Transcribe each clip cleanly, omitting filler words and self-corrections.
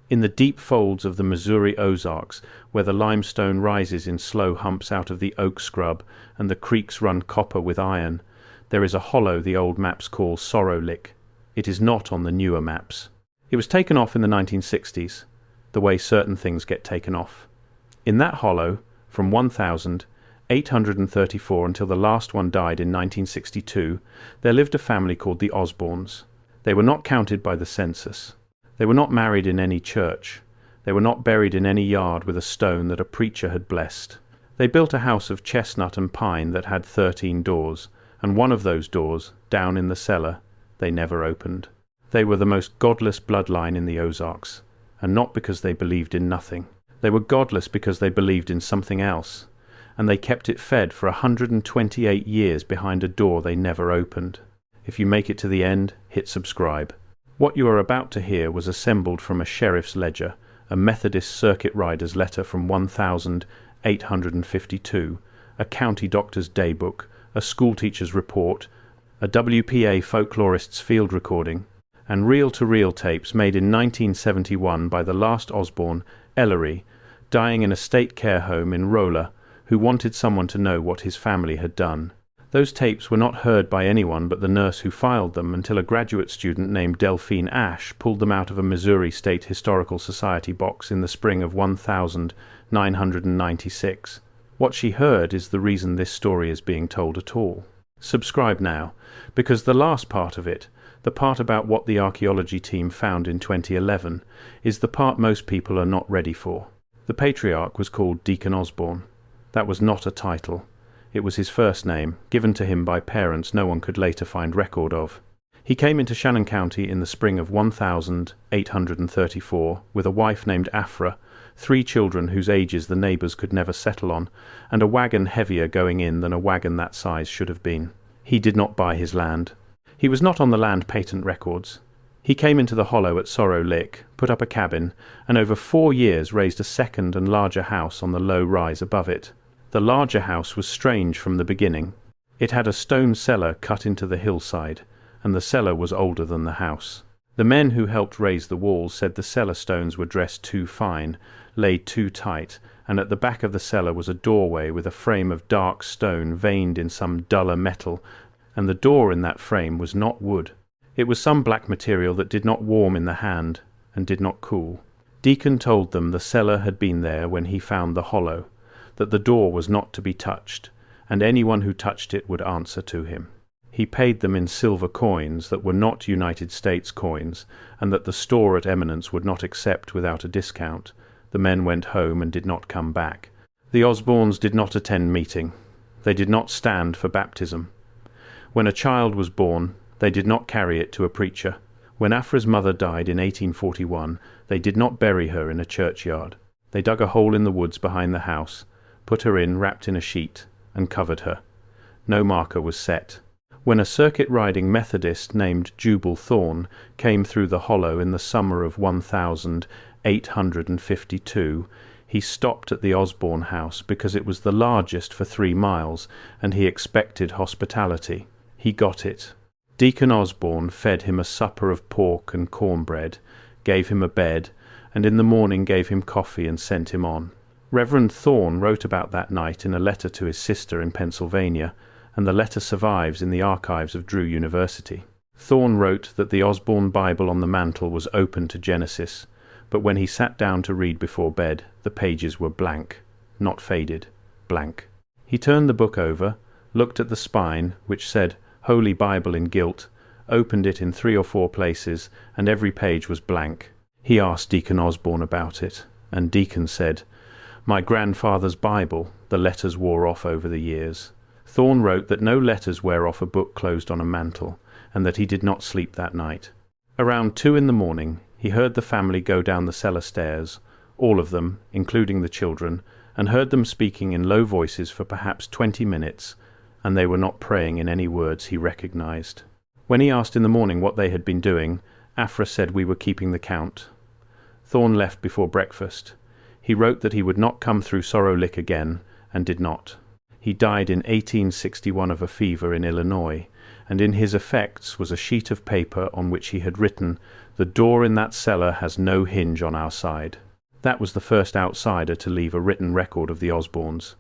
In the deep folds of the Missouri Ozarks, where the limestone rises in slow humps out of the oak scrub and the creeks run copper with iron, there is a hollow the old maps call Sorrow Lick. It is not on the newer maps. It was taken off in the 1960s, the way certain things get taken off. In that hollow, from 1834 until the last one died in 1962, there lived a family called the Osbornes. They were not counted by the census. They were not married in any church. They were not buried in any yard with a stone that a preacher had blessed. They built a house of chestnut and pine that had 13 doors, and one of those doors, down in the cellar, they never opened. They were the most godless bloodline in the Ozarks, and not because they believed in nothing. They were godless because they believed in something else, and they kept it fed for 128 years behind a door they never opened. If you make it to the end, hit subscribe. What you are about to hear was assembled from a sheriff's ledger, a Methodist circuit rider's letter from 1852, a county doctor's daybook, a schoolteacher's report, a WPA folklorist's field recording, and reel-to-reel tapes made in 1971 by the last Osborne, Ellery, dying in a state care home in Rolla, who wanted someone to know what his family had done. Those tapes were not heard by anyone but the nurse who filed them until a graduate student named Delphine Ash pulled them out of a Missouri State Historical Society box in the spring of 1996. What she heard is the reason this story is being told at all. Subscribe now, because the last part of it, the part about what the archaeology team found in 2011, is the part most people are not ready for. The patriarch was called Deacon Osborne. That was not a title. It was his first name, given to him by parents no one could later find record of. He came into Shannon County in the spring of 1834 with a wife named Afra, 3 children whose ages the neighbors could never settle on, and a wagon heavier going in than a wagon that size should have been. He did not buy his land. He was not on the land patent records. He came into the hollow at Sorrow Lick, put up a cabin, and over 4 years raised a second and larger house on the low rise above it. The larger house was strange from the beginning. It had a stone cellar cut into the hillside, and the cellar was older than the house. The men who helped raise the walls said the cellar stones were dressed too fine, laid too tight, and at the back of the cellar was a doorway with a frame of dark stone veined in some duller metal, and the door in that frame was not wood. It was some black material that did not warm in the hand and did not cool. Deacon told them the cellar had been there when he found the hollow, that the door was not to be touched, and anyone who touched it would answer to him. He paid them in silver coins that were not United States coins, and that the store at Eminence would not accept without a discount. The men went home and did not come back. The Osbornes did not attend meeting. They did not stand for baptism. When a child was born, they did not carry it to a preacher. When Afra's mother died in 1841, they did not bury her in a churchyard. They dug a hole in the woods behind the house, put her in wrapped in a sheet, and covered her. No marker was set. When a circuit-riding Methodist named Jubal Thorne came through the hollow in the summer of 1852, he stopped at the Osborne house because it was the largest for 3 miles, and he expected hospitality. He got it. Deacon Osborne fed him a supper of pork and cornbread, gave him a bed, and in the morning gave him coffee and sent him on. Reverend Thorne wrote about that night in a letter to his sister in Pennsylvania, and the letter survives in the archives of Drew University. Thorne wrote that the Osborne Bible on the mantel was open to Genesis, but when he sat down to read before bed, the pages were blank, not faded, blank. He turned the book over, looked at the spine, which said Holy Bible in gilt, opened it in 3 or 4 places, and every page was blank. He asked Deacon Osborne about it, and Deacon said, "My grandfather's Bible, the letters wore off over the years." Thorne wrote that no letters wear off a book closed on a mantel, and that he did not sleep that night. Around 2 in the morning, he heard the family go down the cellar stairs, all of them, including the children, and heard them speaking in low voices for perhaps 20 minutes, and they were not praying in any words he recognized. When he asked in the morning what they had been doing, Afra said we were keeping the count. Thorne left before breakfast. He wrote that he would not come through Sorrow Lick again, and did not. He died in 1861 of a fever in Illinois, and in his effects was a sheet of paper on which he had written, "The door in that cellar has no hinge on our side." That was the first outsider to leave a written record of the Osbornes.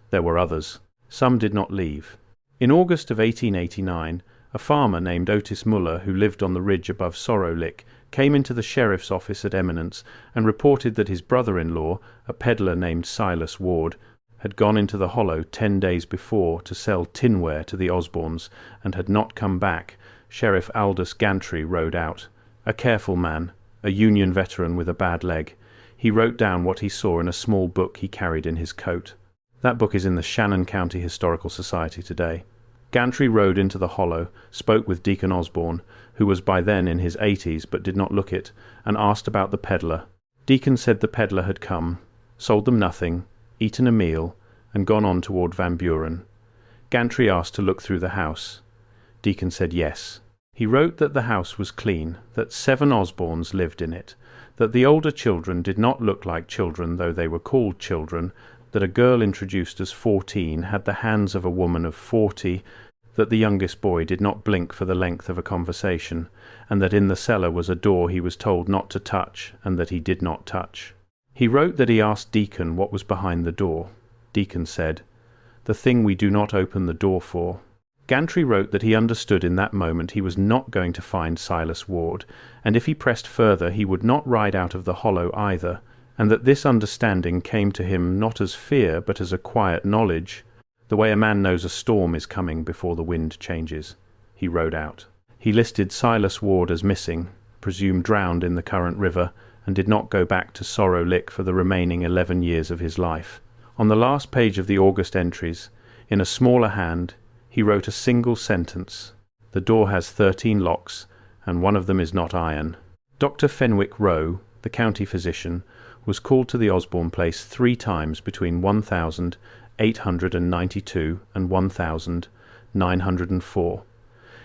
There were others. Some did not leave. In August of 1889, a farmer named Otis Muller, who lived on the ridge above Sorrow Lick, came into the sheriff's office at Eminence and reported that his brother-in-law, a peddler named Silas Ward, had gone into the Hollow 10 days before to sell tinware to the Osbornes and had not come back. Sheriff Aldous Gantry rode out. A careful man, a Union veteran with a bad leg. He wrote down what he saw in a small book he carried in his coat. That book is in the Shannon County Historical Society today. Gantry rode into the Hollow, spoke with Deacon Osborne, who was by then in his 80s but did not look it, and asked about the peddler. Deacon said the peddler had come, sold them nothing, eaten a meal, and gone on toward Van Buren. Gantry asked to look through the house. Deacon said yes. He wrote that the house was clean, that 7 Osbornes lived in it, that the older children did not look like children though they were called children, that a girl introduced as 14 had the hands of a woman of 40, that the youngest boy did not blink for the length of a conversation, and that in the cellar was a door he was told not to touch, and that he did not touch. He wrote that he asked Deacon what was behind the door. Deacon said, "The thing we do not open the door for." Gantry wrote that he understood in that moment he was not going to find Silas Ward, and if he pressed further he would not ride out of the Hollow either, and that this understanding came to him not as fear but as a quiet knowledge, the way a man knows a storm is coming before the wind changes. He rode out. He listed Silas Ward as missing, presumed drowned in the current river, and did not go back to Sorrow Lick for the remaining 11 years of his life. On the last page of the August entries, in a smaller hand, he wrote a single sentence: "The door has 13 locks, and one of them is not iron." Dr. Fenwick Rowe, the county physician, was called to the Osborne place 3 times between 1892 and 1904.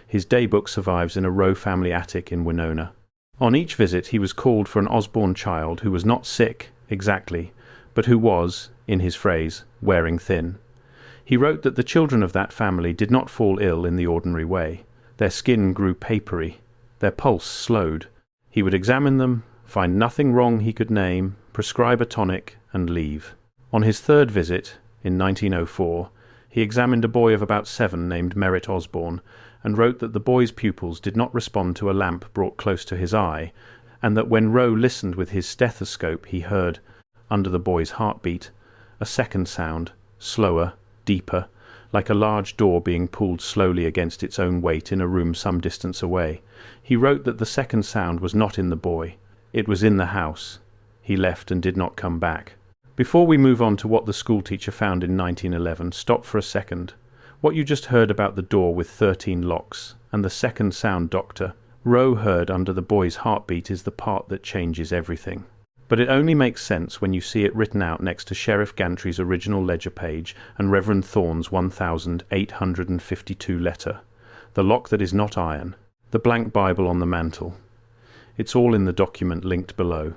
His daybook survives in a Rowe family attic in Winona. On each visit he was called for an Osborne child who was not sick, exactly, but who was, in his phrase, wearing thin. He wrote that the children of that family did not fall ill in the ordinary way. Their skin grew papery, their pulse slowed. He would examine them, find nothing wrong he could name, prescribe a tonic, and leave. On his 3rd visit, in 1904, he examined a boy of about 7 named Merritt Osborne, and wrote that the boy's pupils did not respond to a lamp brought close to his eye, and that when Rowe listened with his stethoscope he heard, under the boy's heartbeat, a second sound, slower, deeper, like a large door being pulled slowly against its own weight in a room some distance away. He wrote that the second sound was not in the boy. It was in the house. He left and did not come back. Before we move on to what the schoolteacher found in 1911, stop for a second. What you just heard about the door with 13 locks, and the second sound Doctor Rowe heard under the boy's heartbeat, is the part that changes everything. But it only makes sense when you see it written out next to Sheriff Gantry's original ledger page and Reverend Thorne's 1852 letter. The lock that is not iron. The blank Bible on the mantel. It's all in the document linked below.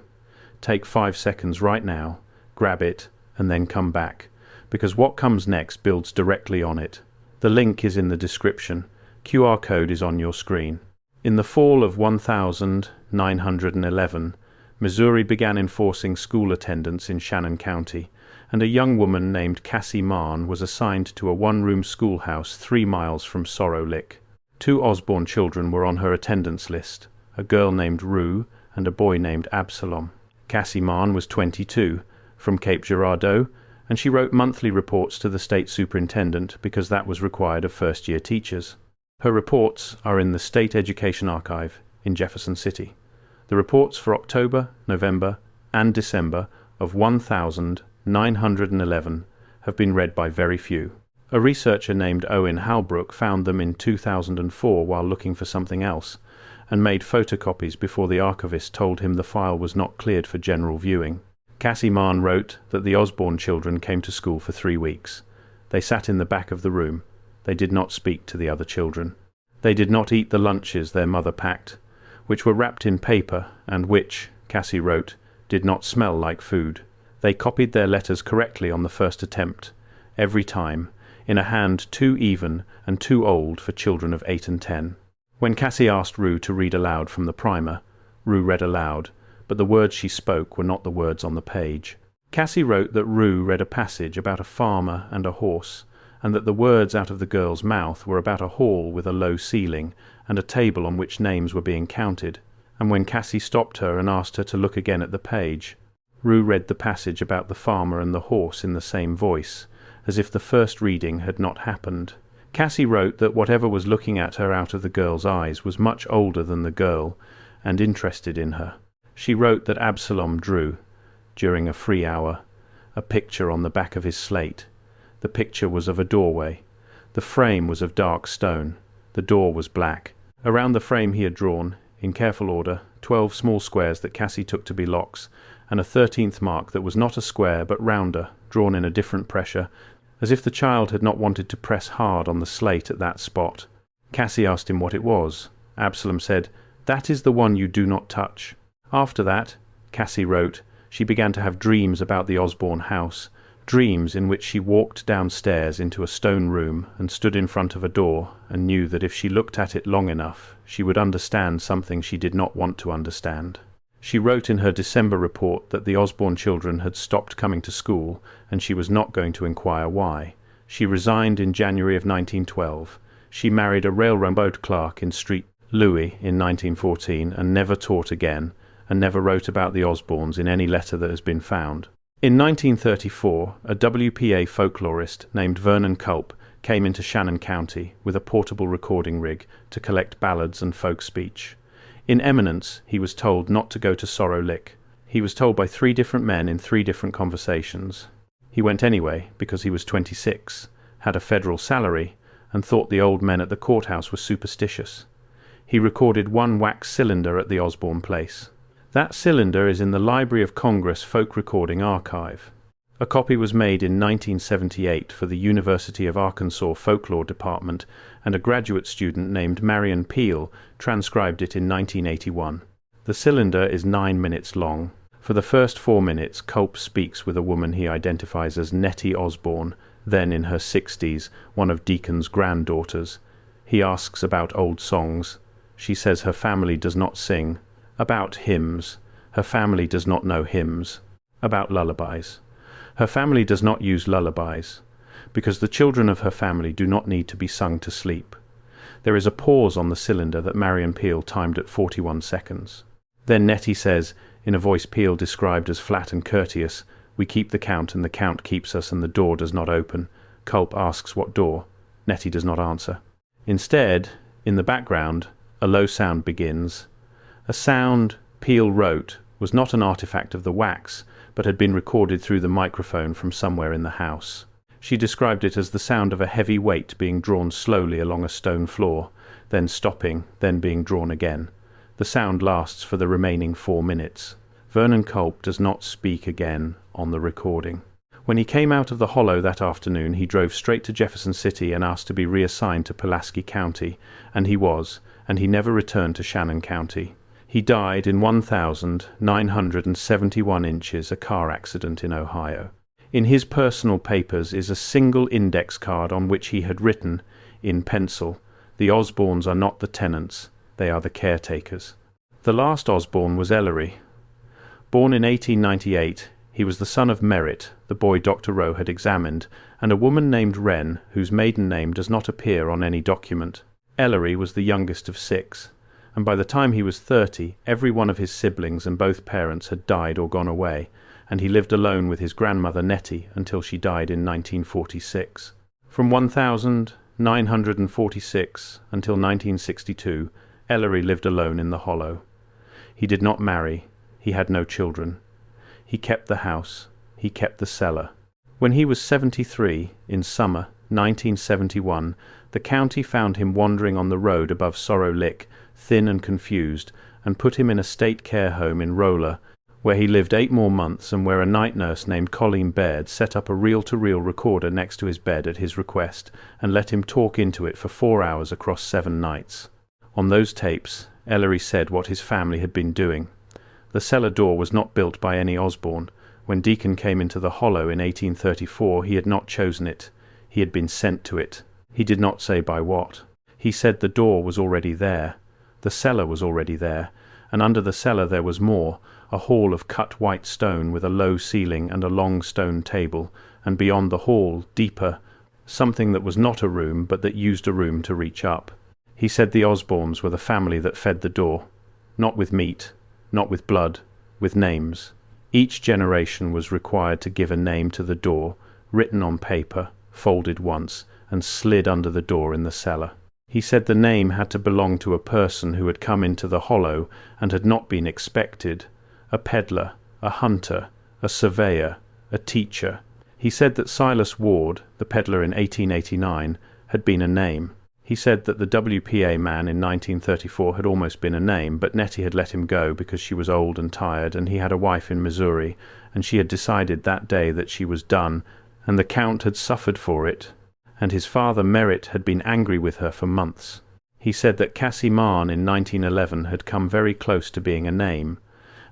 Take 5 seconds right now, grab it, and then come back, because what comes next builds directly on it. The link is in the description. QR code is on your screen. In the fall of 1911, Missouri began enforcing school attendance in Shannon County, and a young woman named Cassie Marn was assigned to a 1-room schoolhouse 3 miles from Sorrow Lick. 2 Osborne children were on her attendance list, a girl named Rue and a boy named Absalom. Cassie Marn was 22, from Cape Girardeau, and she wrote monthly reports to the state superintendent because that was required of first-year teachers. Her reports are in the State Education Archive in Jefferson City. The reports for October, November, and December of 1911 have been read by very few. A researcher named Owen Halbrook found them in 2004 while looking for something else, and made photocopies before the archivist told him the file was not cleared for general viewing. Cassie Marn wrote that the Osborne children came to school for 3 weeks. They sat in the back of the room. They did not speak to the other children. They did not eat the lunches their mother packed, which were wrapped in paper and which, Cassie wrote, did not smell like food. They copied their letters correctly on the first attempt. Every time, in a hand too even and too old for children of 8 and 10. When Cassie asked Rue to read aloud from the primer, Rue read aloud, but the words she spoke were not the words on the page. Cassie wrote that Rue read a passage about a farmer and a horse, and that the words out of the girl's mouth were about a hall with a low ceiling and a table on which names were being counted. And when Cassie stopped her and asked her to look again at the page, Rue read the passage about the farmer and the horse in the same voice, as if the first reading had not happened. Cassie wrote that whatever was looking at her out of the girl's eyes was much older than the girl and interested in her. She wrote that Absalom drew, during a free hour, a picture on the back of his slate. The picture was of a doorway. The frame was of dark stone. The door was black. Around the frame he had drawn, in careful order, 12 small squares that Cassie took to be locks, and a 13th mark that was not a square but rounder, drawn in a different pressure, as if the child had not wanted to press hard on the slate at that spot. Cassie asked him what it was. Absalom said, "That is the one you do not touch." After that, Cassie wrote, she began to have dreams about the Osborne house, dreams in which she walked downstairs into a stone room and stood in front of a door and knew that if she looked at it long enough, she would understand something she did not want to understand. She wrote in her December report that the Osborne children had stopped coming to school and she was not going to inquire why. She resigned in January of 1912. She married a railroad clerk in Street Louis in 1914 and never taught again, and never wrote about the Osbornes in any letter that has been found. In 1934, a WPA folklorist named Vernon Culp came into Shannon County with a portable recording rig to collect ballads and folk speech. In Eminence, he was told not to go to Sorrow Lick. He was told by 3 different men in 3 different conversations. He went anyway because he was 26, had a federal salary, and thought the old men at the courthouse were superstitious. He recorded 1 wax cylinder at the Osborne place. That cylinder is in the Library of Congress Folk Recording Archive. A copy was made in 1978 for the University of Arkansas Folklore Department, and a graduate student named Marion Peel transcribed it in 1981. The cylinder is 9 minutes long. For the first 4 minutes, Culp speaks with a woman he identifies as Nettie Osborne, then in her 60s, one of Deacon's granddaughters. He asks about old songs. She says her family does not sing. About hymns. Her family does not know hymns. About lullabies. Her family does not use lullabies, because the children of her family do not need to be sung to sleep. There is a pause on the cylinder that Marion Peel timed at 41 seconds. Then Nettie says, in a voice Peel described as flat and courteous, "We keep the count and the count keeps us and the door does not open." Culp asks what door. Nettie does not answer. Instead, in the background, a low sound begins. A sound, Peel wrote, was not an artifact of the wax, but had been recorded through the microphone from somewhere in the house. She described it as the sound of a heavy weight being drawn slowly along a stone floor, then stopping, then being drawn again. The sound lasts for the remaining 4 minutes. Vernon Culp does not speak again on the recording. When he came out of the hollow that afternoon, he drove straight to Jefferson City and asked to be reassigned to Pulaski County, and he was, and he never returned to Shannon County. He died in 1,971 inches, a car accident in Ohio. In his personal papers is a single index card on which he had written, in pencil, "The Osbornes are not the tenants, they are the caretakers." The last Osborne was Ellery. Born in 1898, he was the son of Merritt, the boy Dr. Rowe had examined, and a woman named Wren, whose maiden name does not appear on any document. Ellery was the youngest of 6. And by the time he was 30, every one of his siblings and both parents had died or gone away, and he lived alone with his grandmother Nettie until she died in 1946. From 1946 until 1962, Ellery lived alone in the hollow. He did not marry. He had no children. He kept the house. He kept the cellar. When he was 73, in summer 1971, the county found him wandering on the road above Sorrow Lick, thin and confused, and put him in a state care home in Rolla, where he lived 8 more months and where a night nurse named Colleen Baird set up a reel-to-reel recorder next to his bed at his request and let him talk into it for 4 hours across 7 nights. On those tapes, Ellery said what his family had been doing. The cellar door was not built by any Osborne. When Deacon came into the hollow in 1834, he had not chosen it. He He had been sent to it. He did not say by what. He said the door was already there. The cellar was already there, and under the cellar there was more, a hall of cut white stone with a low ceiling and a long stone table, and beyond the hall, deeper, something that was not a room but that used a room to reach up. He said the Osbornes were the family that fed the door, not with meat, not with blood, with names. Each generation was required to give a name to the door, written on paper, folded once, and slid under the door in the cellar. He said the name had to belong to a person who had come into the hollow and had not been expected, a peddler, a hunter, a surveyor, a teacher. He said that Silas Ward, the peddler in 1889, had been a name. He said that the WPA man in 1934 had almost been a name, but Nettie had let him go because she was old and tired, and he had a wife in Missouri, and she had decided that day that she was done, and the Count had suffered for it, and his father Merritt had been angry with her for months. He said that Cassie Marn in 1911 had come very close to being a name,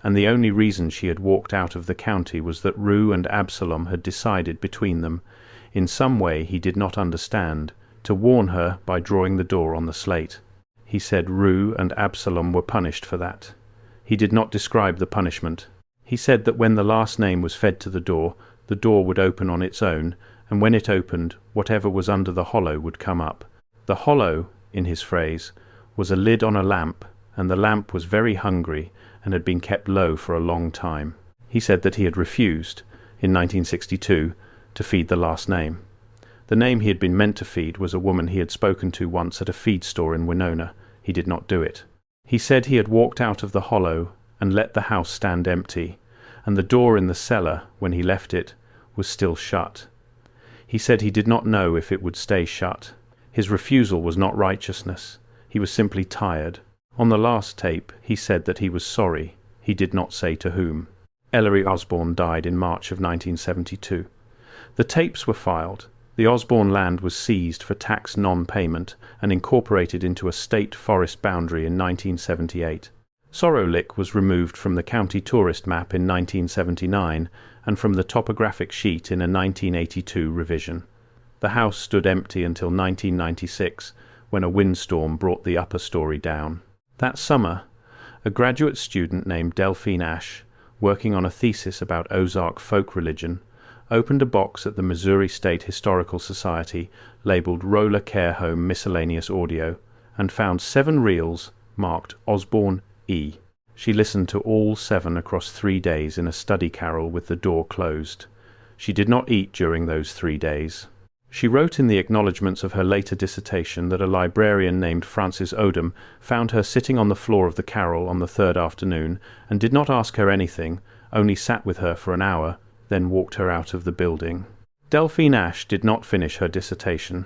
and the only reason she had walked out of the county was that Rue and Absalom had decided between them, in some way he did not understand, to warn her by drawing the door on the slate. He said Rue and Absalom were punished for that. He did not describe the punishment. He said that when the last name was fed to the door would open on its own, and when it opened, whatever was under the hollow would come up. The hollow, in his phrase, was a lid on a lamp, and the lamp was very hungry and had been kept low for a long time. He said that he had refused, in 1962, to feed the last name. The name he had been meant to feed was a woman he had spoken to once at a feed store in Winona. He did not do it. He said he had walked out of the hollow and let the house stand empty, and the door in the cellar, when he left it, was still shut. He said he did not know if it would stay shut. His refusal was not righteousness. He was simply tired. On the last tape, he said that he was sorry. He did not say to whom. Ellery Osborne died in March of 1972. The tapes were filed. The Osborne land was seized for tax non-payment and incorporated into a state forest boundary in 1978. Sorrow Lick was removed from the county tourist map in 1979 and from the topographic sheet in a 1982 revision. The house stood empty until 1996, when a windstorm brought the upper story down. That summer, a graduate student named Delphine Ashe, working on a thesis about Ozark folk religion, opened a box at the Missouri State Historical Society labeled Roller Care Home Miscellaneous Audio and found 7 reels marked Osborne E. She listened to all 7 across 3 days in a study carrel with the door closed. She did not eat during those 3 days. She wrote in the acknowledgments of her later dissertation that a librarian named Frances Odom found her sitting on the floor of the carrel on the 3rd afternoon and did not ask her anything, only sat with her for an hour, then walked her out of the building. Delphine Ashe did not finish her dissertation.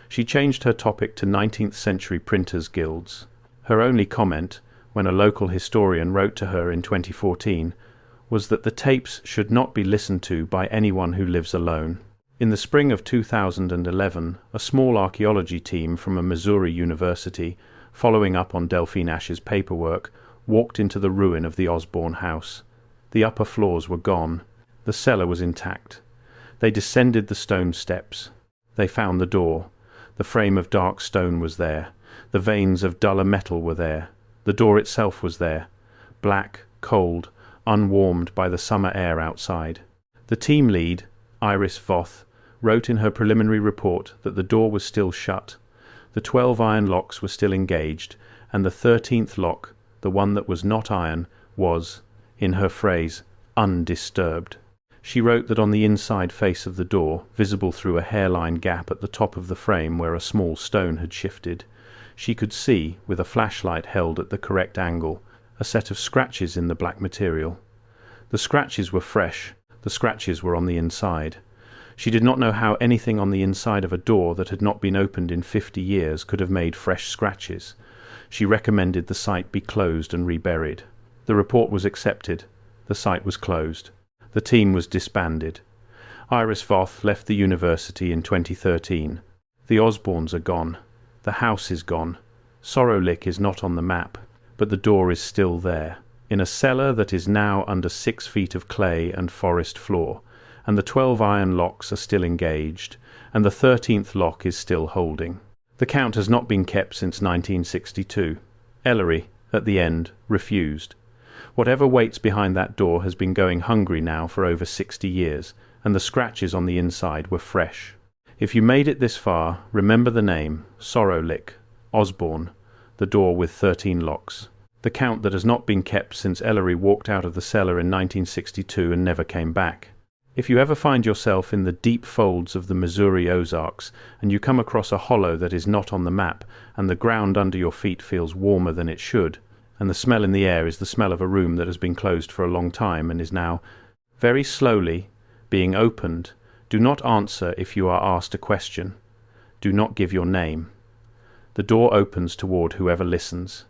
She changed her topic to 19th century printers' guilds. Her only comment, when a local historian wrote to her in 2014, was that the tapes should not be listened to by anyone who lives alone. In the spring of 2011, a small archaeology team from a Missouri university, following up on Delphine Ashe's paperwork, walked into the ruin of the Osborne house. The upper floors were gone. The cellar was intact. They descended the stone steps. They found the door. The frame of dark stone was there. The veins of duller metal were there. The door itself was there, black, cold, unwarmed by the summer air outside. The team lead, Iris Voth, wrote in her preliminary report that the door was still shut. The 12 iron locks were still engaged, and the 13th lock, the one that was not iron, was, in her phrase, undisturbed. She wrote that on the inside face of the door, visible through a hairline gap at the top of the frame where a small stone had shifted, she could see, with a flashlight held at the correct angle, a set of scratches in the black material. The scratches were fresh. The scratches were on the inside. She did not know how anything on the inside of a door that had not been opened in 50 years could have made fresh scratches. She recommended the site be closed and reburied. The report was accepted. The site was closed. The team was disbanded. Iris Voth left the university in 2013. The Osbornes are gone. The house is gone. Sorrow Lick is not on the map, but the door is still there, in a cellar that is now under 6 feet of clay and forest floor, and the 12 iron locks are still engaged, and the 13th lock is still holding. The count has not been kept since 1962. Ellery, at the end, refused. Whatever waits behind that door has been going hungry now for over 60 years, and the scratches on the inside were fresh. If you made it this far, remember the name, Sorrowlick, Osborne, the door with 13 locks. The count that has not been kept since Ellery walked out of the cellar in 1962 and never came back. If you ever find yourself in the deep folds of the Missouri Ozarks, and you come across a hollow that is not on the map, and the ground under your feet feels warmer than it should, and the smell in the air is the smell of a room that has been closed for a long time and is now, very slowly, being opened, do not answer if you are asked a question. Do not give your name. The door opens toward whoever listens.